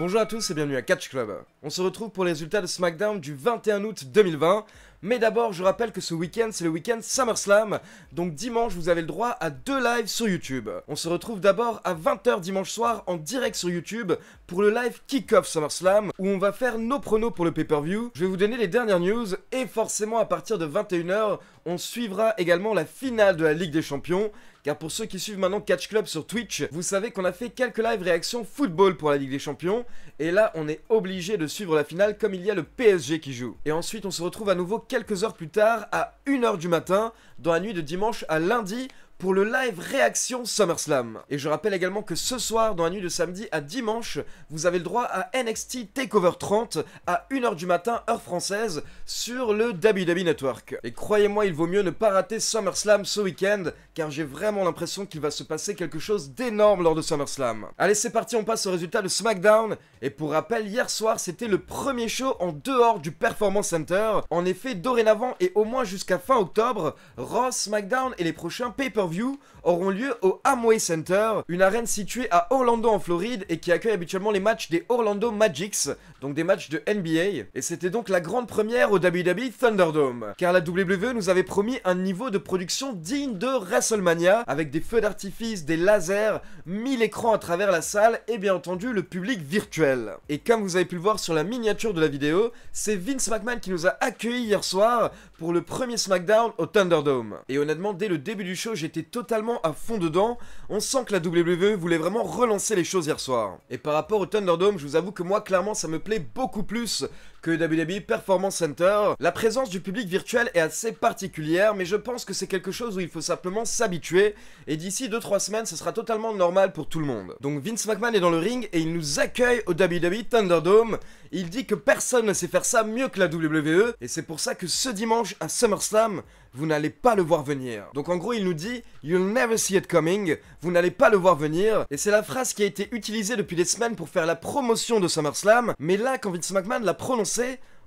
Bonjour à tous et bienvenue à Catch Club. On se retrouve pour les résultats de SmackDown du 21 août 2020. Mais d'abord, je rappelle que ce week-end, c'est le week-end SummerSlam. Donc dimanche, vous avez le droit à 2 lives sur YouTube. On se retrouve d'abord à 20 h dimanche soir en direct sur YouTube pour le live Kick-Off SummerSlam où on va faire nos pronos pour le pay-per-view. Je vais vous donner les dernières news et forcément à partir de 21 h, on suivra également la finale de la Ligue des Champions. Car pour ceux qui suivent maintenant Catch Club sur Twitch, vous savez qu'on a fait quelques live réactions football pour la Ligue des Champions. Et là, on est obligé de suivre la finale comme il y a le PSG qui joue. Et ensuite, on se retrouve à nouveau quelques heures plus tard, à 1 h du matin, dans la nuit de dimanche à lundi, pour le live réaction SummerSlam. Et je rappelle également que ce soir, dans la nuit de samedi à dimanche, vous avez le droit à NXT TakeOver 30 à 1 h du matin, heure française, sur le WWE Network. Et croyez-moi, il vaut mieux ne pas rater SummerSlam ce week-end, car j'ai vraiment l'impression qu'il va se passer quelque chose d'énorme lors de SummerSlam. Allez, c'est parti, on passe au résultat de SmackDown. Et pour rappel, hier soir, c'était le premier show en dehors du Performance Center. En effet, dorénavant et au moins jusqu'à fin octobre, Raw, SmackDown et les prochains pay-per-view auront lieu au Amway Center, une arène située à Orlando en Floride et qui accueille habituellement les matchs des Orlando Magics, donc des matchs de NBA. Et c'était donc la grande première au WWE Thunderdome, car la WWE nous avait promis un niveau de production digne de WrestleMania, avec des feux d'artifice, des lasers, 1000 écrans à travers la salle et bien entendu le public virtuel. Et comme vous avez pu le voir sur la miniature de la vidéo, c'est Vince McMahon qui nous a accueillis hier soir pour le premier SmackDown au Thunderdome. Et honnêtement, dès le début du show, j'étais totalement à fond dedans. On sent que la WWE voulait vraiment relancer les choses hier soir. Et par rapport au Thunderdome, je vous avoue que moi, clairement, ça me plaît beaucoup plus que WWE Performance Center. La présence du public virtuel est assez particulière, mais je pense que c'est quelque chose où il faut simplement s'habituer, et d'ici 2-3 semaines, ce sera totalement normal pour tout le monde. Donc Vince McMahon est dans le ring, et il nous accueille au WWE Thunderdome. Il dit que personne ne sait faire ça mieux que la WWE, et c'est pour ça que ce dimanche à SummerSlam, vous n'allez pas le voir venir. Donc en gros, il nous dit « You'll never see it coming », vous n'allez pas le voir venir, et c'est la phrase qui a été utilisée depuis des semaines pour faire la promotion de SummerSlam, mais là, quand Vince McMahon l'a prononcé,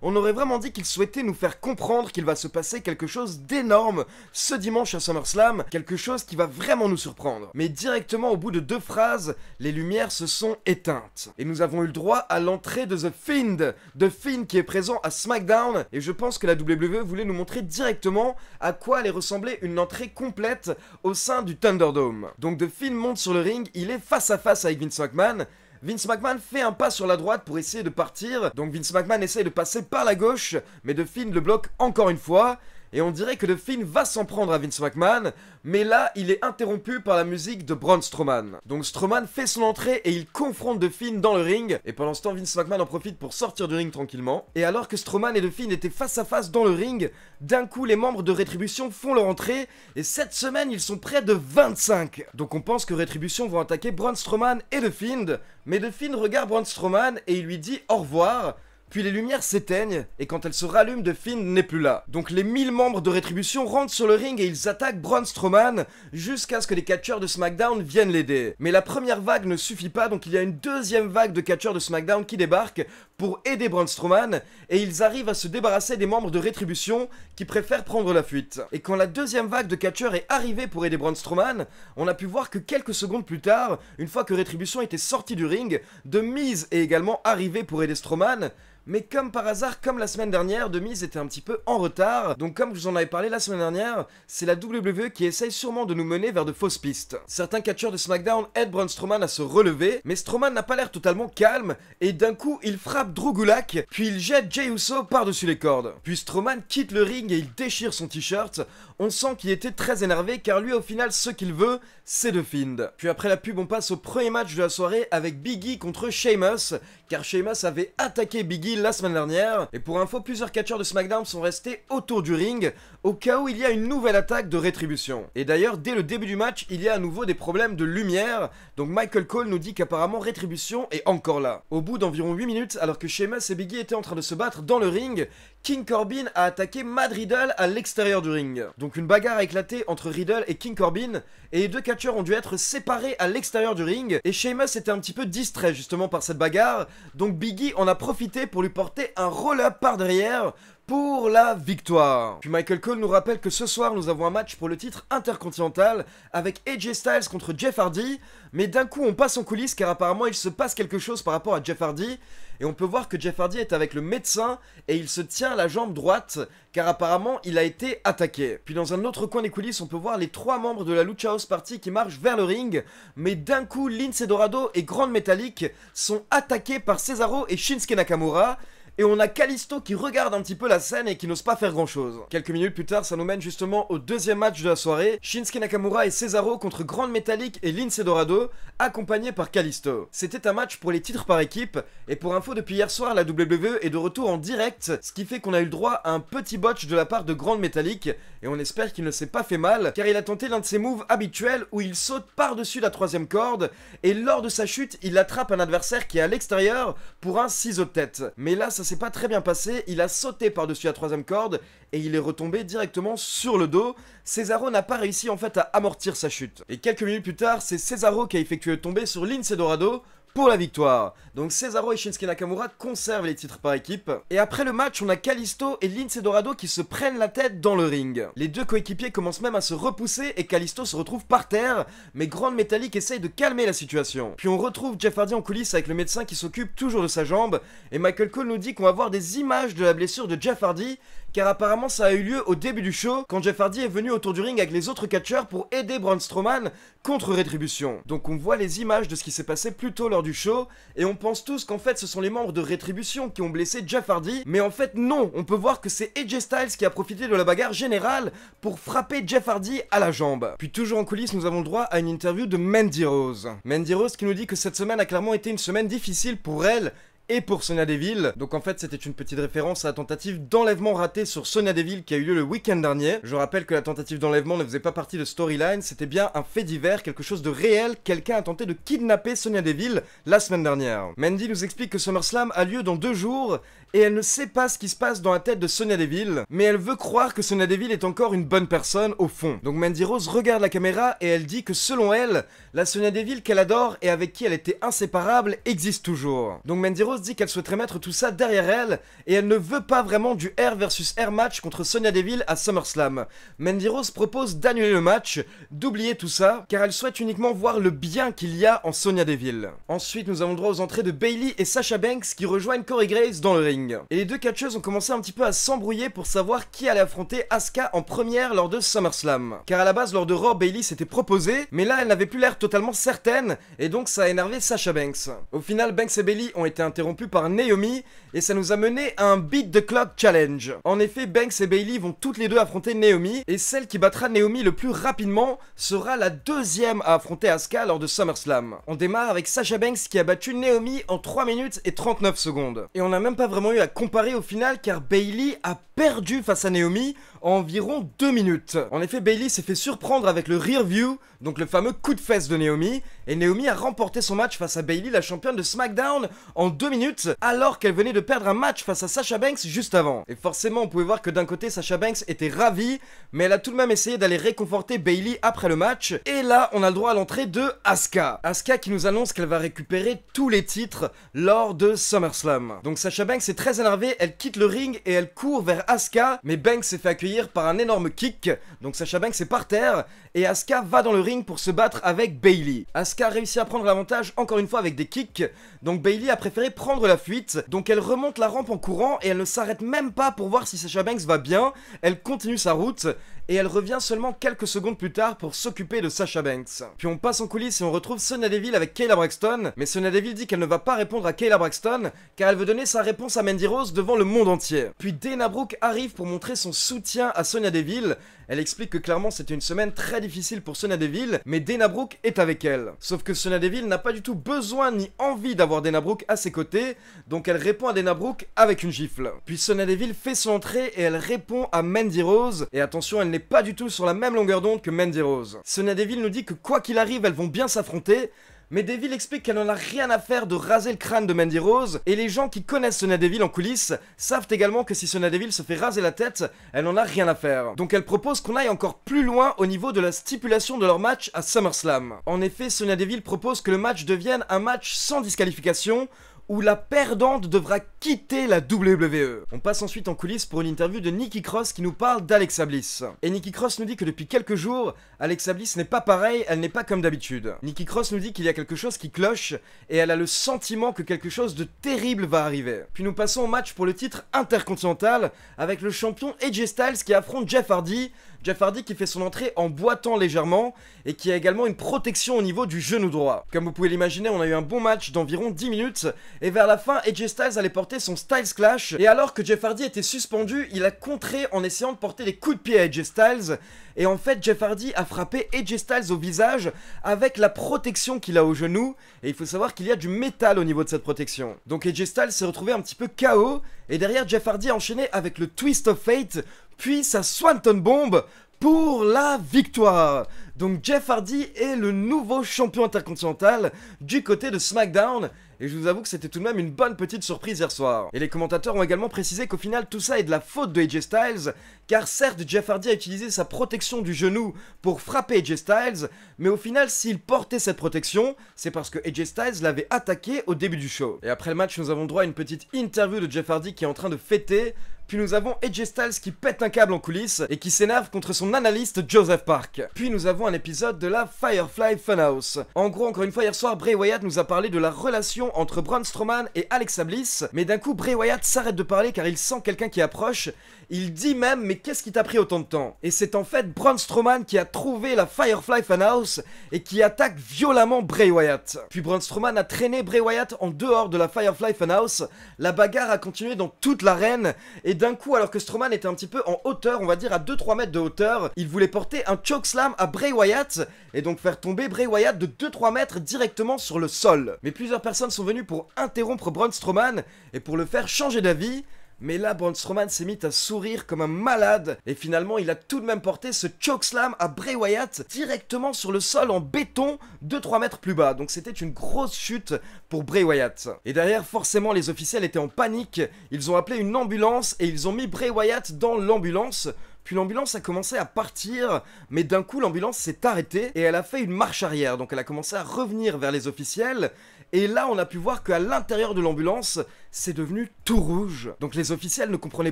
on aurait vraiment dit qu'il souhaitait nous faire comprendre qu'il va se passer quelque chose d'énorme ce dimanche à SummerSlam, quelque chose qui va vraiment nous surprendre. Mais directement au bout de 2 phrases, les lumières se sont éteintes. Et nous avons eu le droit à l'entrée de The Fiend qui est présent à SmackDown, et je pense que la WWE voulait nous montrer directement à quoi allait ressembler une entrée complète au sein du Thunderdome. Donc The Fiend monte sur le ring, il est face à face avec Vince McMahon. Vince McMahon fait un pas sur la droite pour essayer de partir, donc Vince McMahon essaye de passer par la gauche, mais The Fiend le bloque encore une fois, et on dirait que The Fiend va s'en prendre à Vince McMahon, mais là, il est interrompu par la musique de Braun Strowman. Donc Strowman fait son entrée et il confronte The Fiend dans le ring, et pendant ce temps, Vince McMahon en profite pour sortir du ring tranquillement. Et alors que Strowman et The Fiend étaient face à face dans le ring, d'un coup, les membres de Rétribution font leur entrée, et cette semaine, ils sont près de 25. Donc on pense que Rétribution vont attaquer Braun Strowman et The Fiend, mais The Fiend regarde Braun Strowman et il lui dit au revoir. Puis les lumières s'éteignent, et quand elles se rallument, The Fiend n'est plus là. Donc les 1000 membres de Rétribution rentrent sur le ring et ils attaquent Braun Strowman, jusqu'à ce que les catcheurs de SmackDown viennent l'aider. Mais la première vague ne suffit pas, donc il y a une deuxième vague de catcheurs de SmackDown qui débarquent pour aider Braun Strowman, et ils arrivent à se débarrasser des membres de Rétribution qui préfèrent prendre la fuite. Et quand la deuxième vague de catcheurs est arrivée pour aider Braun Strowman, on a pu voir que quelques secondes plus tard, une fois que Rétribution était sorti du ring, The Miz est également arrivé pour aider Strowman. Mais comme par hasard, comme la semaine dernière, The Miz était un petit peu en retard. Donc comme je vous en avais parlé la semaine dernière, c'est la WWE qui essaye sûrement de nous mener vers de fausses pistes. Certains catcheurs de SmackDown aident Braun Strowman à se relever, mais Strowman n'a pas l'air totalement calme, et d'un coup, il frappe Drew Gulak, puis il jette Jey Uso par-dessus les cordes. Puis Strowman quitte le ring et il déchire son t-shirt. On sent qu'il était très énervé, car lui au final, ce qu'il veut, c'est The Fiend. Puis après la pub, on passe au premier match de la soirée avec Big E contre Sheamus, car Sheamus avait attaqué Big E la semaine dernière, et pour info, plusieurs catcheurs de SmackDown sont restés autour du ring, au cas où il y a une nouvelle attaque de Rétribution. Et d'ailleurs, dès le début du match, il y a à nouveau des problèmes de lumière, donc Michael Cole nous dit qu'apparemment Rétribution est encore là. Au bout d'environ 8 minutes, alors que Sheamus et Big E étaient en train de se battre dans le ring, King Corbin a attaqué Matt Riddle à l'extérieur du ring. Donc une bagarre a éclaté entre Riddle et King Corbin, et les deux catcheurs ont dû être séparés à l'extérieur du ring, et Sheamus était un petit peu distrait justement par cette bagarre, donc Big E en a profité pour lui porter un roll-up par derrière pour la victoire. Puis Michael Cole nous rappelle que ce soir nous avons un match pour le titre intercontinental avec AJ Styles contre Jeff Hardy, mais d'un coup on passe en coulisses car apparemment il se passe quelque chose par rapport à Jeff Hardy, et on peut voir que Jeff Hardy est avec le médecin et il se tient la jambe droite car apparemment il a été attaqué. Puis dans un autre coin des coulisses on peut voir les 3 membres de la Lucha House Party qui marchent vers le ring, mais d'un coup Lince Dorado et Grand Metalik sont attaqués par Cesaro et Shinsuke Nakamura. Et on a Kalisto qui regarde un petit peu la scène et qui n'ose pas faire grand chose. Quelques minutes plus tard, ça nous mène justement au deuxième match de la soirée. Shinsuke Nakamura et Cesaro contre Grand Metalik et Lince Dorado, accompagnés par Kalisto. C'était un match pour les titres par équipe, et pour info, depuis hier soir, la WWE est de retour en direct, ce qui fait qu'on a eu le droit à un petit botch de la part de Grand Metalik, et on espère qu'il ne s'est pas fait mal, car il a tenté l'un de ses moves habituels où il saute par-dessus la 3ème corde, et lors de sa chute, il attrape un adversaire qui est à l'extérieur pour un ciseau de tête. Mais là, ça s'est pas très bien passé, il a sauté par-dessus la 3ème corde et il est retombé directement sur le dos. Cesaro n'a pas réussi en fait à amortir sa chute. Et quelques minutes plus tard, c'est Cesaro qui a effectué le tombé sur Lince Dorado pour la victoire. Donc Cesaro et Shinsuke Nakamura conservent les titres par équipe. Et après le match, on a Kalisto et Lince Dorado qui se prennent la tête dans le ring. Les deux coéquipiers commencent même à se repousser et Kalisto se retrouve par terre, mais Grand Metalik essaye de calmer la situation. Puis on retrouve Jeff Hardy en coulisses avec le médecin qui s'occupe toujours de sa jambe, et Michael Cole nous dit qu'on va voir des images de la blessure de Jeff Hardy, car apparemment ça a eu lieu au début du show, quand Jeff Hardy est venu autour du ring avec les autres catcheurs pour aider Braun Strowman contre Rétribution. Donc on voit les images de ce qui s'est passé plus tôt lors du show, et on pense tous qu'en fait ce sont les membres de Rétribution qui ont blessé Jeff Hardy, mais en fait non, on peut voir que c'est AJ Styles qui a profité de la bagarre générale pour frapper Jeff Hardy à la jambe. Puis toujours en coulisses, nous avons le droit à une interview de Mandy Rose. Mandy Rose qui nous dit que cette semaine a clairement été une semaine difficile pour elle, et pour Sonya Deville. Donc en fait c'était une petite référence à la tentative d'enlèvement ratée sur Sonya Deville qui a eu lieu le week-end dernier. Je rappelle que la tentative d'enlèvement ne faisait pas partie de storyline, c'était bien un fait divers, quelque chose de réel. Quelqu'un a tenté de kidnapper Sonya Deville la semaine dernière. Mandy nous explique que SummerSlam a lieu dans 2 jours et elle ne sait pas ce qui se passe dans la tête de Sonya Deville, mais elle veut croire que Sonya Deville est encore une bonne personne au fond. Donc Mandy Rose regarde la caméra et elle dit que selon elle, la Sonya Deville qu'elle adore et avec qui elle était inséparable existe toujours. Donc Mandy Rose dit qu'elle souhaiterait mettre tout ça derrière elle et elle ne veut pas vraiment du R versus R match contre Sonya Deville à SummerSlam. Mandy Rose propose d'annuler le match, d'oublier tout ça, car elle souhaite uniquement voir le bien qu'il y a en Sonya Deville. Ensuite, nous avons le droit aux entrées de Bayley et Sasha Banks qui rejoignent Corey Graves dans le ring. Et les deux catcheuses ont commencé un petit peu à s'embrouiller pour savoir qui allait affronter Asuka en première lors de SummerSlam. Car à la base, lors de Raw, Bayley s'était proposée, mais là elle n'avait plus l'air totalement certaine, et donc ça a énervé Sasha Banks. Au final, Banks et Bayley ont été interrompus par Naomi, et ça nous a mené à un Beat the Clock Challenge. En effet, Banks et Bayley vont toutes les deux affronter Naomi, et celle qui battra Naomi le plus rapidement sera la deuxième à affronter Asuka lors de SummerSlam. On démarre avec Sasha Banks qui a battu Naomi en 3 minutes et 39 secondes. Et on n'a même pas vraiment eu à comparer au final car Bayley a perdu face à Naomi en environ 2 minutes. En effet, Bayley s'est fait surprendre avec le rear view, donc le fameux coup de fesse de Naomi, et Naomi a remporté son match face à Bayley, la championne de SmackDown, en 2 minutes, alors qu'elle venait de perdre un match face à Sasha Banks juste avant. Et forcément, on pouvait voir que d'un côté, Sasha Banks était ravie, mais elle a tout de même essayé d'aller réconforter Bayley après le match, et là, on a le droit à l'entrée de Asuka. Asuka qui nous annonce qu'elle va récupérer tous les titres lors de SummerSlam. Donc Sasha Banks est très énervée, elle quitte le ring et elle court vers Asuka, mais Banks s'est fait accueillir par un énorme kick, donc Sasha Banks est par terre, et Asuka va dans le ring pour se battre avec Bayley. Asuka a réussi à prendre l'avantage encore une fois avec des kicks, donc Bayley a préféré prendre la fuite, donc elle remonte la rampe en courant et elle ne s'arrête même pas pour voir si Sasha Banks va bien, elle continue sa route, et elle revient seulement quelques secondes plus tard pour s'occuper de Sasha Banks. Puis on passe en coulisses et on retrouve Sonya Deville avec Kayla Braxton, mais Sonya Deville dit qu'elle ne va pas répondre à Kayla Braxton, car elle veut donner sa réponse à Mandy Rose devant le monde entier. Puis Dana Brooke arrive pour montrer son soutien à Sonya Deville. Elle explique que clairement c'était une semaine très difficile pour Sonya Deville, mais Dana Brooke est avec elle. Sauf que Sonya Deville n'a pas du tout besoin ni envie d'avoir Dana Brooke à ses côtés, donc elle répond à Dana Brooke avec une gifle. Puis Sonya Deville fait son entrée et elle répond à Mandy Rose, et attention, elle n'est pas du tout sur la même longueur d'onde que Mandy Rose. Sonya Deville nous dit que quoi qu'il arrive, elles vont bien s'affronter, mais Deville explique qu'elle n'en a rien à faire de raser le crâne de Mandy Rose, et les gens qui connaissent Sonya Deville en coulisses savent également que si Sonya Deville se fait raser la tête, elle n'en a rien à faire. Donc elle propose qu'on aille encore plus loin au niveau de la stipulation de leur match à SummerSlam. En effet, Sonya Deville propose que le match devienne un match sans disqualification, où la perdante devra quitter la WWE. On passe ensuite en coulisses pour une interview de Nikki Cross qui nous parle d'Alexa Bliss. Et Nikki Cross nous dit que depuis quelques jours, Alexa Bliss n'est pas pareille, elle n'est pas comme d'habitude. Nikki Cross nous dit qu'il y a quelque chose qui cloche et elle a le sentiment que quelque chose de terrible va arriver. Puis nous passons au match pour le titre intercontinental avec le champion AJ Styles qui affronte Jeff Hardy. Jeff Hardy qui fait son entrée en boitant légèrement et qui a également une protection au niveau du genou droit. Comme vous pouvez l'imaginer, on a eu un bon match d'environ 10 minutes et vers la fin, AJ Styles allait porter son Styles Clash et alors que Jeff Hardy était suspendu, il a contré en essayant de porter des coups de pied à AJ Styles et en fait Jeff Hardy a frappé AJ Styles au visage avec la protection qu'il a au genou et il faut savoir qu'il y a du métal au niveau de cette protection. Donc AJ Styles s'est retrouvé un petit peu KO et derrière Jeff Hardy a enchaîné avec le Twist of Fate puis sa Swanton Bomb pour la victoire. Donc Jeff Hardy est le nouveau champion intercontinental du côté de SmackDown. Et je vous avoue que c'était tout de même une bonne petite surprise hier soir. Et les commentateurs ont également précisé qu'au final tout ça est de la faute de AJ Styles, car certes Jeff Hardy a utilisé sa protection du genou pour frapper AJ Styles, mais au final s'il portait cette protection, c'est parce que AJ Styles l'avait attaqué au début du show. Et après le match nous avons droit à une petite interview de Jeff Hardy qui est en train de fêter. Puis nous avons AJ Styles qui pète un câble en coulisses et qui s'énerve contre son analyste Joseph Park. Puis nous avons un épisode de la Firefly Funhouse. En gros, encore une fois, hier soir, Bray Wyatt nous a parlé de la relation entre Braun Strowman et Alexa Bliss. Mais d'un coup, Bray Wyatt s'arrête de parler car il sent quelqu'un qui approche. Il dit même, mais qu'est-ce qui t'a pris autant de temps? Et c'est en fait Braun Strowman qui a trouvé la Firefly Funhouse et qui attaque violemment Bray Wyatt. Puis Braun Strowman a traîné Bray Wyatt en dehors de la Firefly Funhouse. La bagarre a continué dans toute l'arène et d'un coup, alors que Strowman était un petit peu en hauteur, on va dire à 2-3 mètres de hauteur, il voulait porter un chokeslam à Bray Wyatt et donc faire tomber Bray Wyatt de 2-3 mètres directement sur le sol. Mais plusieurs personnes sont venues pour interrompre Braun Strowman et pour le faire changer d'avis. Mais là, Braun Strowman s'est mis à sourire comme un malade et finalement il a tout de même porté ce chokeslam à Bray Wyatt directement sur le sol en béton 2-3 mètres plus bas. Donc c'était une grosse chute pour Bray Wyatt. Et derrière, forcément, les officiels étaient en panique. Ils ont appelé une ambulance et ils ont mis Bray Wyatt dans l'ambulance. Puis l'ambulance a commencé à partir, mais d'un coup l'ambulance s'est arrêtée et elle a fait une marche arrière. Donc elle a commencé à revenir vers les officiels. Et là, on a pu voir qu'à l'intérieur de l'ambulance, c'est devenu tout rouge. Donc les officiels ne comprenaient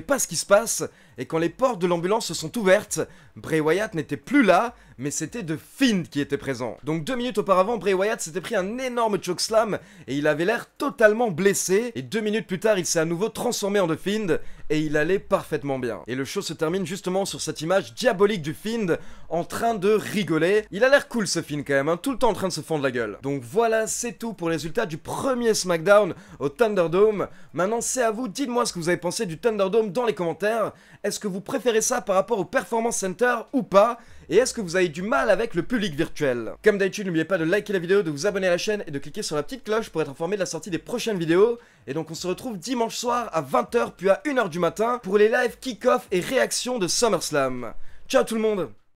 pas ce qui se passe, et quand les portes de l'ambulance se sont ouvertes, Bray Wyatt n'était plus là, mais c'était The Fiend qui était présent. Donc 2 minutes auparavant, Bray Wyatt s'était pris un énorme chokeslam, et il avait l'air totalement blessé, et 2 minutes plus tard, il s'est à nouveau transformé en The Fiend, et il allait parfaitement bien. Et le show se termine justement sur cette image diabolique du Fiend, en train de rigoler. Il a l'air cool ce Fiend quand même, hein, tout le temps en train de se fendre la gueule. Donc voilà, c'est tout pour les résultats du premier SmackDown au Thunderdome. Maintenant c'est à vous, dites-moi ce que vous avez pensé du Thunderdome dans les commentaires. Est-ce que vous préférez ça par rapport au Performance Center ou pas? Et est-ce que vous avez du mal avec le public virtuel? Comme d'habitude, n'oubliez pas de liker la vidéo, de vous abonner à la chaîne et de cliquer sur la petite cloche pour être informé de la sortie des prochaines vidéos. Et donc on se retrouve dimanche soir à 20 h puis à 1 h du matin pour les lives kick-off et réactions de SummerSlam. Ciao tout le monde!